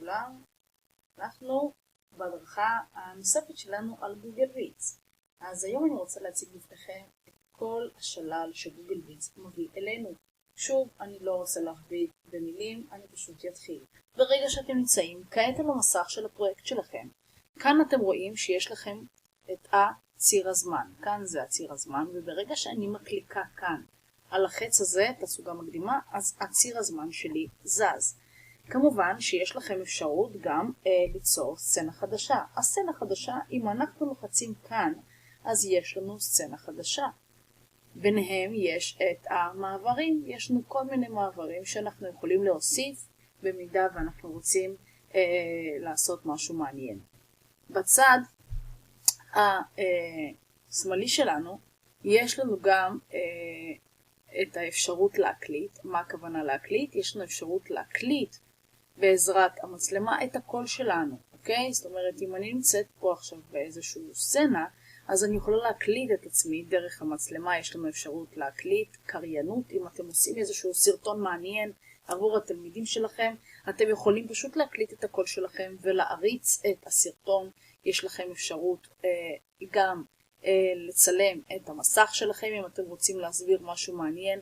לכולם, אנחנו בהדרכה הנוספת שלנו על גוגל ויץ. אז היום אני רוצה להציג בפניכם את כל השלל שגוגל ויץ מביא אלינו. שוב, אני לא רוצה להכביד במילים, אני פשוט אתחיל. ברגע שאתם נמצאים כעת על המסך של הפרויקט שלכם, כאן אתם רואים שיש לכם את ציר הזמן. כאן זה הציר הזמן, וברגע שאני מקליקה כאן על החץ הזה, תצוגה מקדימה, אז הציר הזמן שלי זז. כמובן שיש לכם אפשרות גם ליצור סצנה חדשה. הסצנה חדשה, אם אנחנו לוחצים כאן, אז יש לנו סצנה חדשה. ביניהם יש את המעברים. יש לנו כל מיני מעברים שאנחנו יכולים להוסיף במידה ואנחנו רוצים לעשות משהו מעניין. בצד השמאלי שלנו יש לנו גם את האפשרות להקליט. מה הכוונה להקליט? יש לנו אפשרות להקליט בעזרת המצלמה את הקול שלנו, אוקיי? זאת אומרת, אם אני נמצאת פה עכשיו באיזשהו סצנה, אז אני יכולה להקליט את עצמי דרך המצלמה. יש לנו אפשרות להקליט קריינות. אם אתם עושים איזשהו סרטון מעניין עבור התלמידים שלכם, אתם יכולים פשוט להקליט את הקול שלכם ולהריץ את הסרטון. יש לכם אפשרות גם לצלם את המסך שלכם אם אתם רוצים להסביר משהו מעניין,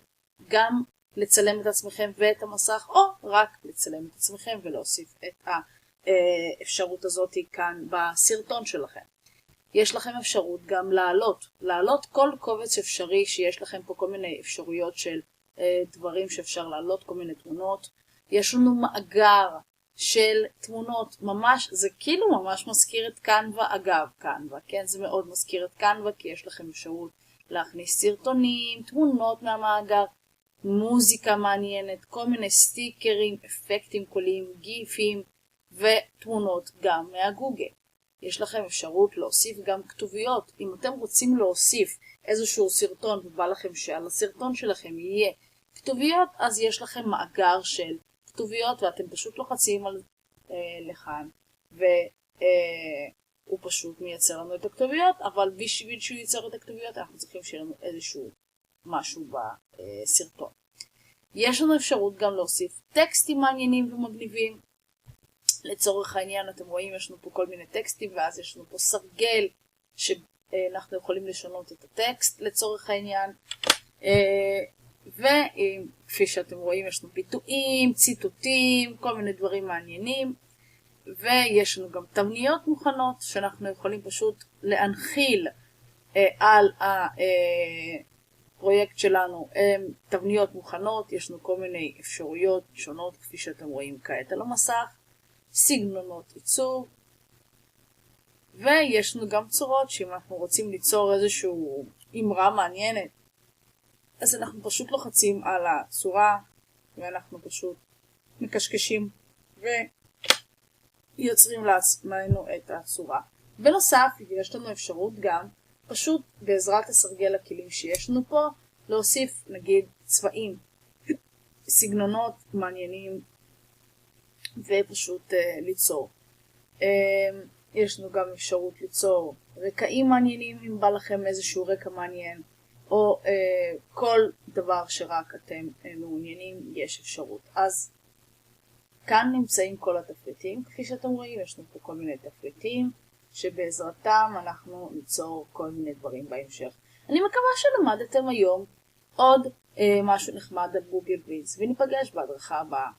גם לצלם את עצמכם ואת המסך, או רק לצלם את עצמכם ולהוסיף את האפשרות הזאת כאן בסרטון שלכם. יש לכם אפשרות גם להעלות כל קובץ אפשרי. שיש לכם פה כל מיני אפשרויות של דברים שאפשר להעלות, כל מיני תמונות. יש לנו מאגר של תמונות, ממש, זה כאילו ממש מזכיר את קנווה. אגב, קנווה, כן, זה מאוד מזכיר את קנווה, כי יש לכם אפשרות להכניס סרטונים, תמונות מהמאגר, מוזיקה מעניינת, כל מיני סטיקרים, אפקטים קוליים, גיפים ותמונות גם מהגוגל. יש לכם אפשרות להוסיף גם כתוביות. אם אתם רוצים להוסיף איזשהו סרטון ובא לכם שעל הסרטון שלכם יהיה כתוביות, אז יש לכם מאגר של כתוביות ואתם פשוט לוחצים על לכאן והוא פשוט מייצר לנו את הכתוביות. אבל בשביל שהוא ייצר את הכתוביות אנחנו צריכים שיהיה לנו איזשהו משהו בסרטון. יש לנו אפשרות גם להוסיף טקסטים מעניינים ומגניבים. לצורך העניין אתם רואים יש לנו פה כל מיני טקסטים, ואז יש לנו פה סרגל שאנחנו יכולים לשנות את הטקסט לצורך העניין. וכפי שאתם רואים יש לנו ביטויים, ציטוטים, כל מיני דברים מעניינים. ויש לנו גם תבניות מוכנות שאנחנו יכולים פשוט להנחיל על הפרויקט שלנו. תבניות מוכנות, יש לנו כל מיני אפשרויות שונות כפי שאתם רואים כעת על המסך. סגנונות עיצוב, ויש לנו גם צורות שאם אנחנו רוצים ליצור איזשהו אמרה מעניינת, אז אנחנו פשוט לוחצים על הצורה ואנחנו פשוט מקשקשים ויוצרים לעצמנו את הצורה. בנוסף, יש לנו אפשרות גם פשוט בעזרת הסרגל הכלים שיש לנו פה להוסיף נגיד צבעים, סגנונות מעניינים ופשוט ליצור. יש לנו גם אפשרות ליצור רקעים מעניינים אם בא לכם איזשהו רקע מעניין, או כל דבר שרק אתם מעוניינים יש אפשרות. אז כאן נמצאים כל התפריטים. כפי שאתם רואים יש לנו פה כל מיני תפריטים שבעזרתם אנחנו ניצור כל מיני דברים בהמשך. אני מקווה שלמדתם היום עוד משהו נחמד על גוגל ויץ, וניפגש בהדרכה הבאה.